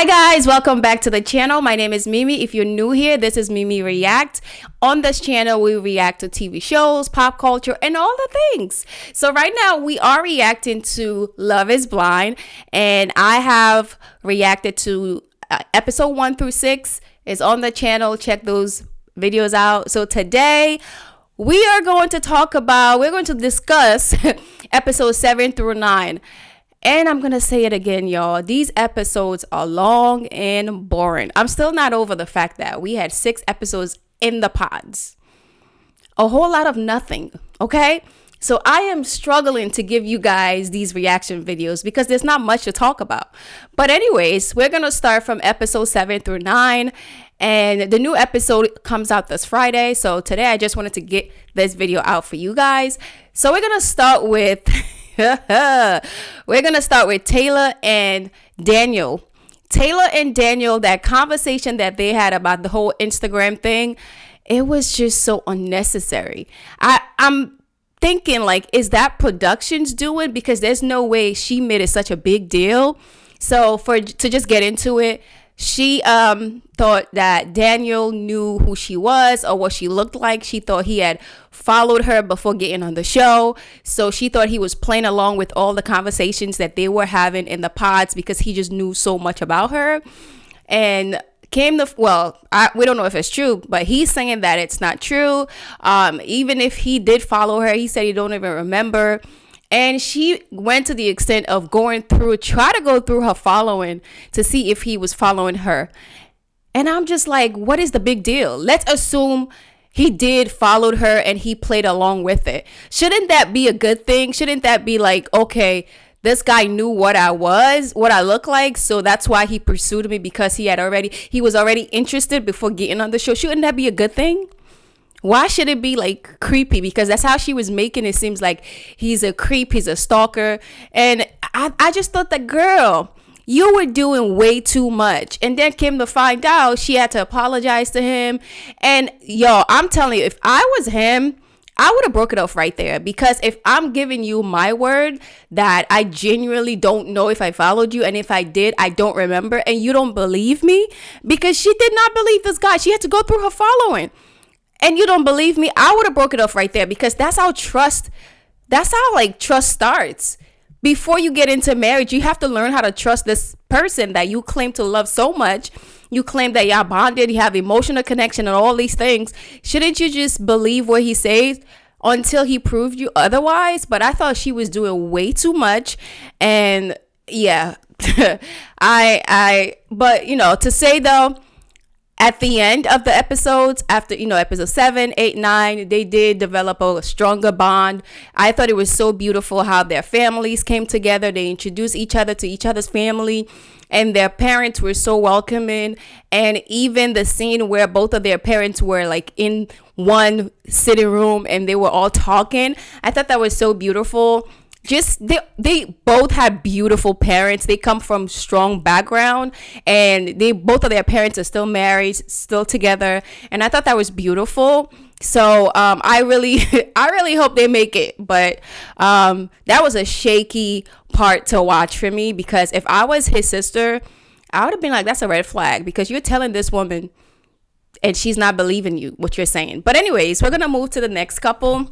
Hi guys, welcome back to the channel. My name is Mimi. If you're new here, this is Mimi React. On this channel, we react to TV shows, pop culture, and all the things. So right now, we are reacting to Love is Blind, and I have reacted to episode 1 through 6. It's on the channel. Check those videos out. So today, we're going to discuss episodes 7 through 9. And I'm going to say it again, y'all. These episodes are long and boring. I'm still not over the fact that we had 6 episodes in the pods. A whole lot of nothing, okay? So I am struggling to give you guys these reaction videos because there's not much to talk about. But anyways, we're going to start from episode 7 through 9. And the new episode comes out this Friday. So today I just wanted to get this video out for you guys. So we're going to start with... We're going to start with Taylor and Daniel. Taylor and Daniel, that conversation that they had about the whole Instagram thing, it was just so unnecessary. I'm thinking, like, is that production's doing? Because there's no way she made it such a big deal. So to just get into it, she thought that Daniel knew who she was or what she looked like. She thought he had followed her before getting on the show. So she thought he was playing along with all the conversations that they were having in the pods because he just knew so much about her. And we don't know if it's true, but he's saying that it's not true. Even if he did follow her, he said he don't even remember. And she went to the extent of try to go through her following to see if he was following her. And I'm just like, what is the big deal? Let's assume he did follow her and he played along with it. Shouldn't that be a good thing? Shouldn't that be like, okay, this guy knew what I look like, so that's why he pursued me, because he was already interested before getting on the show. Shouldn't that be a good thing? Why should it be like creepy? Because that's how she was making it seems like he's a creep, he's a stalker. And I just thought that, girl, you were doing way too much. And then came to find out she had to apologize to him. And yo, I'm telling you, if I was him, I would have broke it off right there. Because if I'm giving you my word that I genuinely don't know if I followed you, and if I did, I don't remember, and you don't believe me, because she did not believe this guy. She had to go through her following. And you don't believe me, I would have broke it off right there, because that's how trust starts. Before you get into marriage, you have to learn how to trust this person that you claim to love so much. You claim that y'all bonded, you have emotional connection and all these things. Shouldn't you just believe what he says until he proved you otherwise? But I thought she was doing way too much. And yeah, but to say though, at the end of the episodes, after, episode 7, 8, 9, they did develop a stronger bond. I thought it was so beautiful how their families came together. They introduced each other to each other's family, and their parents were so welcoming. And even the scene where both of their parents were like in one sitting room and they were all talking, I thought that was so beautiful. Just they both have beautiful parents. They come from strong background, and both of their parents are still married, still together, and I thought that was beautiful. So I really hope they make it. But that was a shaky part to watch for me, because if I was his sister, I would have been like, that's a red flag, because you're telling this woman and she's not believing you what you're saying. But anyways, we're gonna move to the next couple.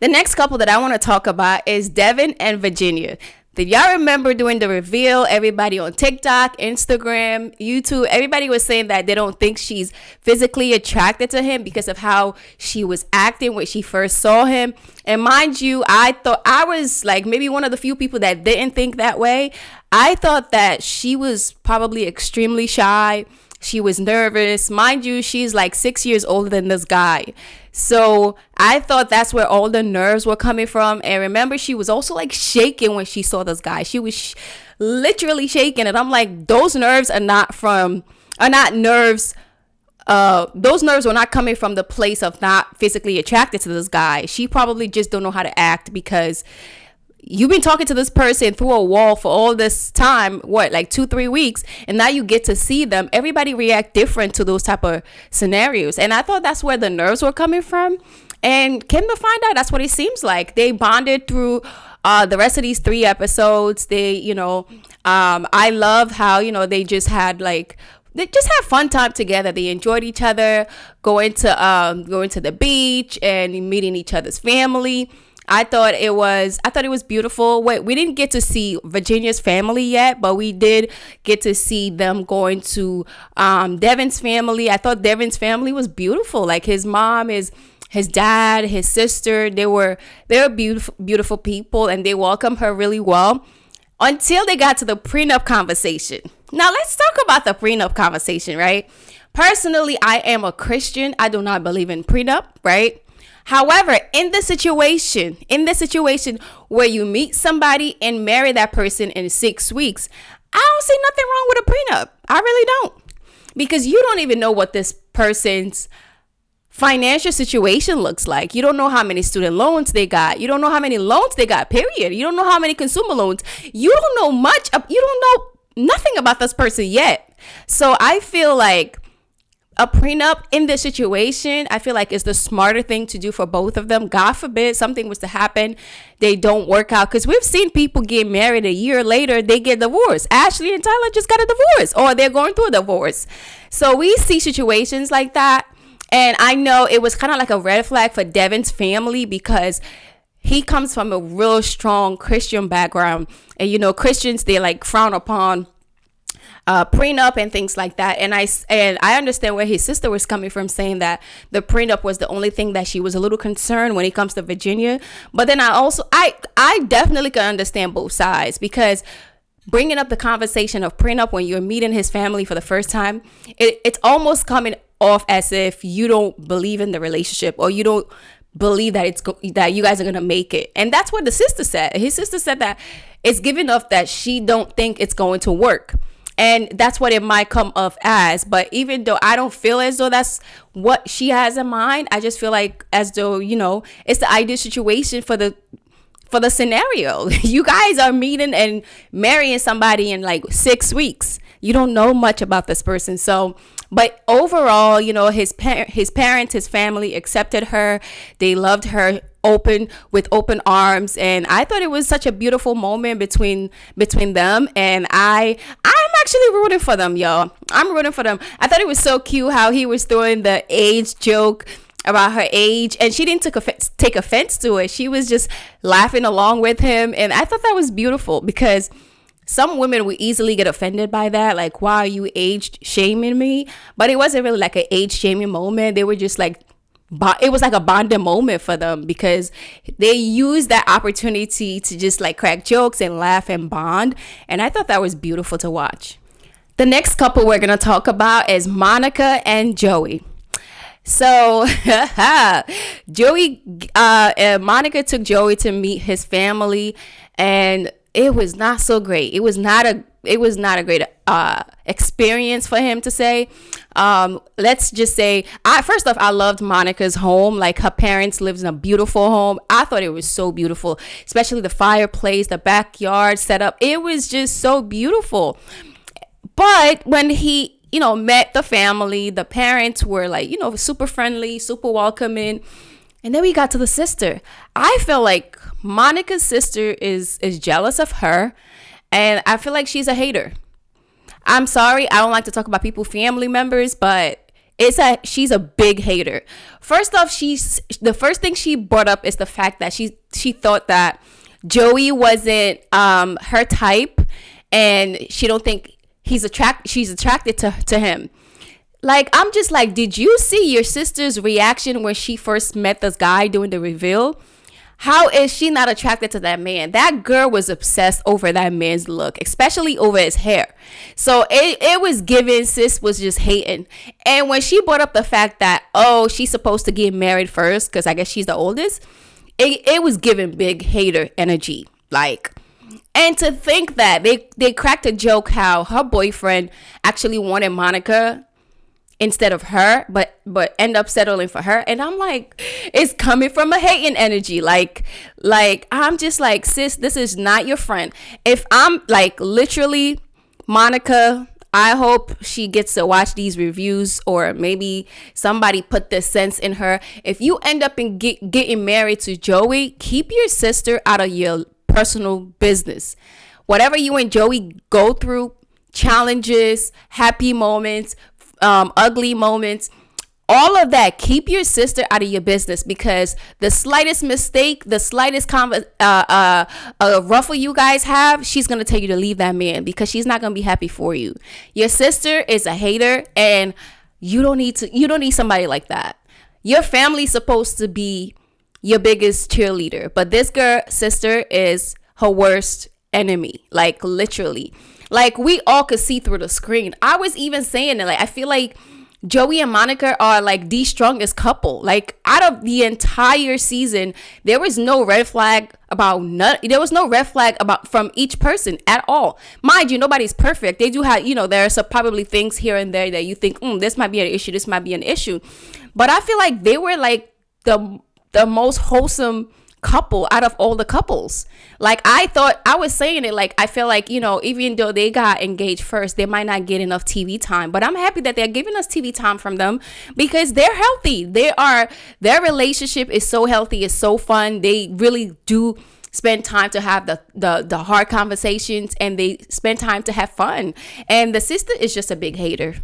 The next couple that I want to talk about is Devin and Virginia. Did y'all remember during the reveal, everybody on TikTok, Instagram, YouTube, everybody was saying that they don't think she's physically attracted to him because of how she was acting when she first saw him. And mind you, I thought I was like maybe one of the few people that didn't think that way. I thought that she was probably extremely shy. She was nervous. Mind you, she's like 6 years older than this guy. So I thought that's where all the nerves were coming from. And remember, she was also like shaking when she saw this guy. She was literally shaking. And I'm like, those nerves are not nerves. Those nerves were not coming from the place of not physically attracted to this guy. She probably just don't know how to act, because you've been talking to this person through a wall for all this time, like 2-3 weeks, and now you get to see them. Everybody react different to those type of scenarios, and I thought that's where the nerves were coming from. And came to find out, that's what it seems like. They bonded through the rest of these 3 episodes. They I love how, they just had they just had fun time together. They enjoyed each other, going to the beach and meeting each other's family. I thought it was beautiful. Wait, we didn't get to see Virginia's family yet, but we did get to see them going to Devin's family. I thought Devin's family was beautiful. Like his mom, his dad, his sister, they were beautiful people, and they welcomed her really well until they got to the prenup conversation. Now let's talk about the prenup conversation, right? Personally, I am a Christian. I do not believe in prenup, right? However, in this situation where you meet somebody and marry that person in 6 weeks, I don't see nothing wrong with a prenup. I really don't. Because you don't even know what this person's financial situation looks like. You don't know how many student loans they got. You don't know how many loans they got, period. You don't know how many consumer loans. You don't know much. You don't know nothing about this person yet. So I feel like a prenup in this situation, I feel like is the smarter thing to do for both of them. God forbid something was to happen, they don't work out. Because we've seen people get married a year later, they get divorced. Ashley and Tyler just got a divorce, or they're going through a divorce. So we see situations like that. And I know it was kind of like a red flag for Devin's family, because he comes from a real strong Christian background. And, Christians, they frown upon prenup and things like that. And I understand where his sister was coming from, saying that the prenup was the only thing that she was a little concerned when it comes to Virginia. But then I definitely can understand both sides, because bringing up the conversation of prenup when you're meeting his family for the first time, it's almost coming off as if you don't believe in the relationship, or you don't believe that that you guys are gonna make it. And that's what the sister said. His sister said that it's giving off that she don't think it's going to work. And that's what it might come off as. But even though I don't feel as though that's what she has in mind, I just feel like as though, it's the ideal situation for the scenario. You guys are meeting and marrying somebody in 6 weeks. You don't know much about this person. So, but overall, his parents, his family accepted her. They loved her with open arms, and I thought it was such a beautiful moment between them. And I'm actually rooting for them, y'all. I'm rooting for them. I thought it was so cute how he was throwing the age joke about her age, and she didn't take offense to it. She was just laughing along with him, and I thought that was beautiful, because some women would easily get offended by that, like, why are you age shaming me? But it wasn't really like an age shaming moment. They were just it was like a bonding moment for them, because they used that opportunity to just crack jokes and laugh and bond. And I thought that was beautiful to watch. The next couple we're going to talk about is Monica and Joey. So Monica took Joey to meet his family, and it was not so great. It was not a great experience for him, to say. Let's just say, first off, I loved Monica's home. Her parents lived in a beautiful home. I thought it was so beautiful, especially the fireplace, the backyard setup. It was just so beautiful. But when he, met the family, the parents were super friendly, super welcoming. And then we got to the sister. I feel like Monica's sister is jealous of her, and I feel like she's a hater. I'm sorry, I don't like to talk about people's family members, but she's a big hater. First off, the first thing she brought up is the fact that she thought that Joey wasn't her type, and she don't think she's attracted to him. I'm just did you see your sister's reaction when she first met this guy doing the reveal? How is she not attracted to that man? That girl was obsessed over that man's look, especially over his hair. So it was given, sis was just hating. And when she brought up the fact that, she's supposed to get married first, because I guess she's the oldest, it was given big hater energy. And to think that they cracked a joke how her boyfriend actually wanted Monica instead of her, but end up settling for her. And I'm it's coming from a hating energy. I'm just sis, this is not your friend. If I'm literally Monica, I hope she gets to watch these reviews, or maybe somebody put this sense in her. If you end up getting married to Joey, keep your sister out of your personal business. whatever you and Joey go through, challenges, happy moments, ugly moments, all of that, keep your sister out of your business, because the slightest mistake, the slightest ruffle you guys have, she's going to tell you to leave that man, because she's not going to be happy for you. Your sister is a hater, and you don't need somebody like that. Your family's supposed to be your biggest cheerleader, but this sister is her worst enemy, like literally. Like, we all could see through the screen. I was even saying it, like, I feel like Joey and Monica are like the strongest couple. Like, out of the entire season, there was no red flag about from each person at all. Mind you, nobody's perfect. They do have, there are probably things here and there that you think, this might be an issue, this might be an issue. But I feel like they were like the most wholesome couple out of all the couples. Like, I was saying it, like, I feel like, even though they got engaged first, they might not get enough TV time, but I'm happy that they're giving us TV time from them, because they're healthy. Their relationship is so healthy, it's so fun. They really do spend time to have the hard conversations, and they spend time to have fun. And the sister is just a big hater.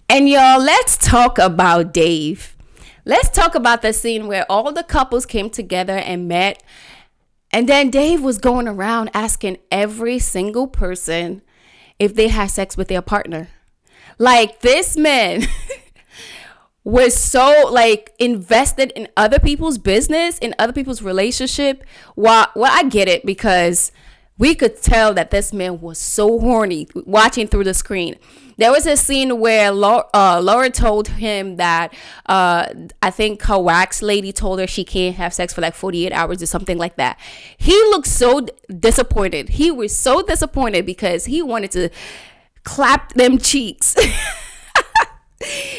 And y'all, let's talk about Dave. Let's talk about the scene where all the couples came together and met. And then Dave was going around asking every single person if they had sex with their partner. Like, this man was so like invested in other people's business, in other people's relationship. Well, I get it, because we could tell that this man was so horny watching through the screen. There was a scene where Laura told him that I think her wax lady told her she can't have sex for like 48 hours or something like that. He looked so disappointed. He was so disappointed because he wanted to clap them cheeks.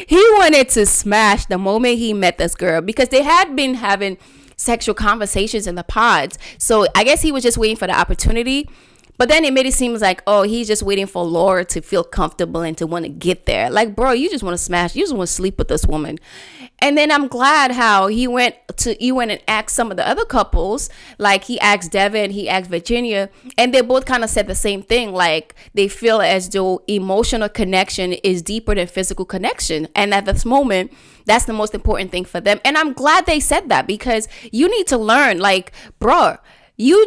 He wanted to smash the moment he met this girl, because they had been having sexual conversations in the pods. So I guess he was just waiting for the opportunity. But then it made it seem like, oh, he's just waiting for Laura to feel comfortable and to want to get there. Like, bro, you just want to smash. You just want to sleep with this woman. And then I'm glad how he went and asked some of the other couples. Like, he asked Devin, he asked Virginia, and they both kind of said the same thing. Like, they feel as though emotional connection is deeper than physical connection. And at this moment, that's the most important thing for them. And I'm glad they said that, because you need to learn, like, bro, you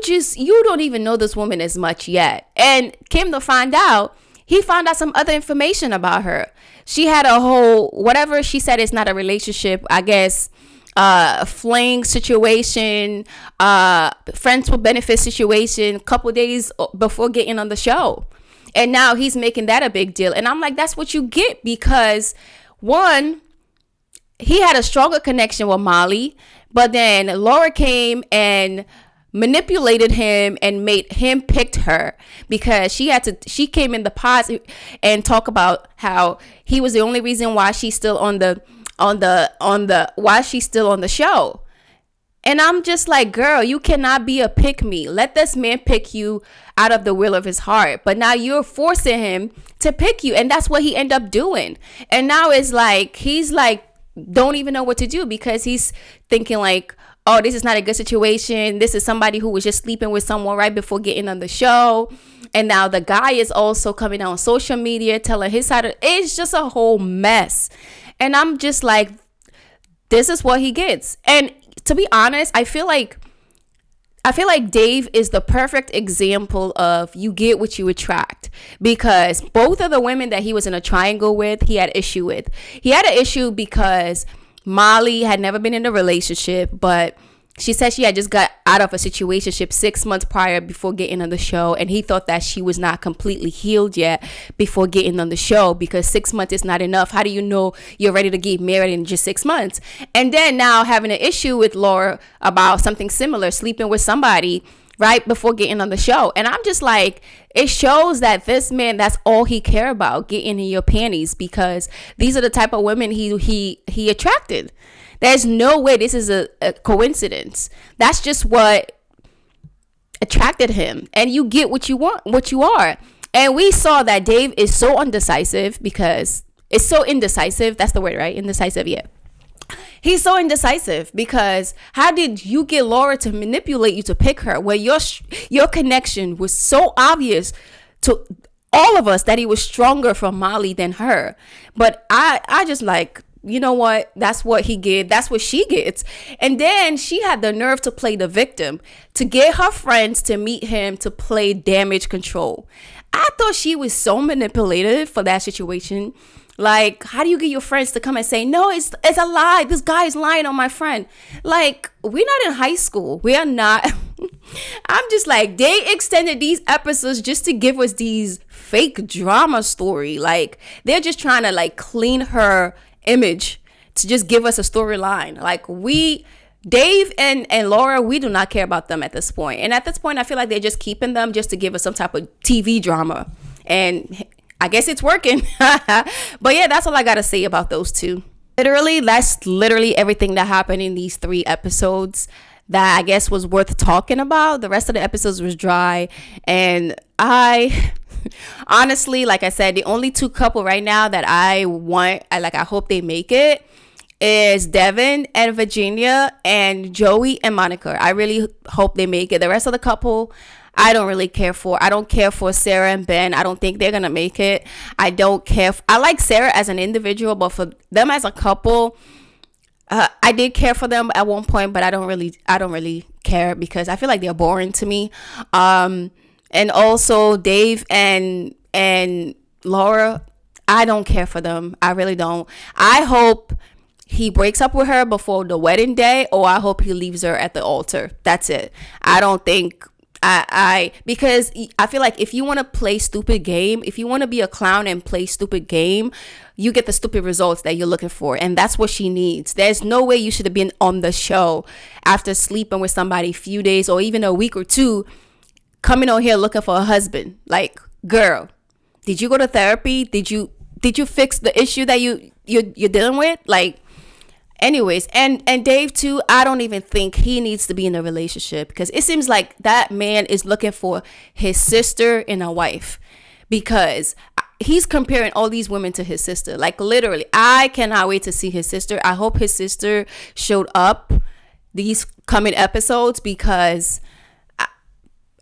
don't even know this woman as much yet. And Kim, to find out, he found out some other information about her. She had a whole, whatever she said, is not a relationship, I guess, fling situation, friends with benefit situation, couple days before getting on the show. And now he's making that a big deal. And I'm like, that's what you get, because one, he had a stronger connection with Molly, but then Laura came and manipulated him and made him pick her, because she came in the pods and talk about how he was the only reason why she's still on the show. And I'm just like, girl, you cannot be a pick me. Let this man pick you out of the will of his heart. But now you're forcing him to pick you, and that's what he ended up doing. And now it's like, he's like, don't even know what to do, because he's thinking like, oh, this is not a good situation. This is somebody who was just sleeping with someone right before getting on the show. And now the guy is also coming out on social media telling his side. It's just a whole mess. And I'm just like, this is what he gets. And to be honest, I feel like Dave is the perfect example of you get what you attract, because both of the women that he was in a triangle with, he had issue with. He had an issue because Molly had never been in a relationship, but she said she had just got out of a situationship 6 months prior before getting on the show. And he thought that she was not completely healed yet before getting on the show, because 6 months is not enough. How do you know you're ready to get married in just 6 months? And then now having an issue with Laura about something similar, sleeping with somebody right before getting on the show. And I'm just like, it shows that this man, that's all he care about, getting in your panties, because these are the type of women he attracted. There's no way this is a coincidence. That's just what attracted him. And you get what you want, what you are. And we saw that Dave is so undecisive, because it's so indecisive. That's the word, right? Indecisive, yeah. He's so indecisive because how did you get Laura to manipulate you to pick her when your connection was so obvious to all of us that he was stronger from Molly than her? But I just like, you know what? That's what he get. That's what she gets. And then she had the nerve to play the victim, to get her friends to meet him to play damage control. I thought she was so manipulative for that situation. Like, how do you get your friends to come and say, no, it's a lie. This guy is lying on my friend. Like, we're not in high school. We are not. I'm just like, they extended these episodes just to give us these fake drama story. Like, they're just trying to like clean her image to just give us a storyline. Like, Dave and Laura, we do not care about them at this point. And at this point, I feel like they're just keeping them just to give us some type of TV drama. And I guess it's working. But yeah, that's all I got to say about those two. That's literally everything that happened in these 3 episodes that I guess was worth talking about. The rest of the episodes was dry. And I honestly, like I said, the only 2 couple right now that I hope they make it is Devin and Virginia and Joey and Monica. I really hope they make it. The rest of the couple, I don't really care for. I don't care for Sarah and Ben. I don't think they're gonna make it. I don't care. I like Sarah as an individual, but for them as a couple, I did care for them at one point, but I don't really care because I feel like they're boring to me. And also Dave and Laura, I don't care for them. I really don't. I hope he breaks up with her before the wedding day, or I hope he leaves her at the altar. That's it. I don't think because I feel like if you want to play stupid game, if you want to be a clown and play stupid game, you get the stupid results that you're looking for. And that's what she needs. There's no way you should have been on the show after sleeping with somebody a few days or even a week or 2, coming on here looking for a husband. Like, girl, did you go to therapy? Did you fix the issue that you're dealing with? Like, anyways, and Dave too, I don't even think he needs to be in a relationship because it seems like that man is looking for his sister and a wife because he's comparing all these women to his sister. Like, literally, I cannot wait to see his sister. I hope his sister showed up these coming episodes because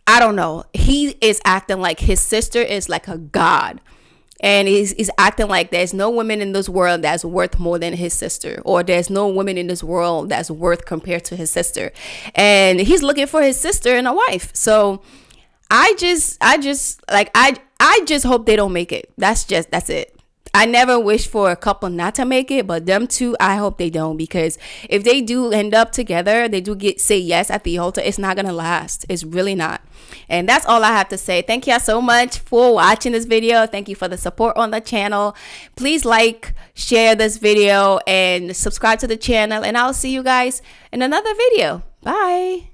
I don't know. He is acting like his sister is like a god. And he's acting like there's no woman in this world that's worth more than his sister, or there's no woman in this world that's worth compared to his sister. And he's looking for his sister and a wife. So I just hope they don't make it. That's it. I never wish for a couple not to make it, but them two, I hope they don't, because if they do end up together, they do say yes at the altar, it's not gonna last. It's really not. And that's all I have to say. Thank y'all so much for watching this video. Thank you for the support on the channel. Please like, share this video, and subscribe to the channel, and I'll see you guys in another video. Bye.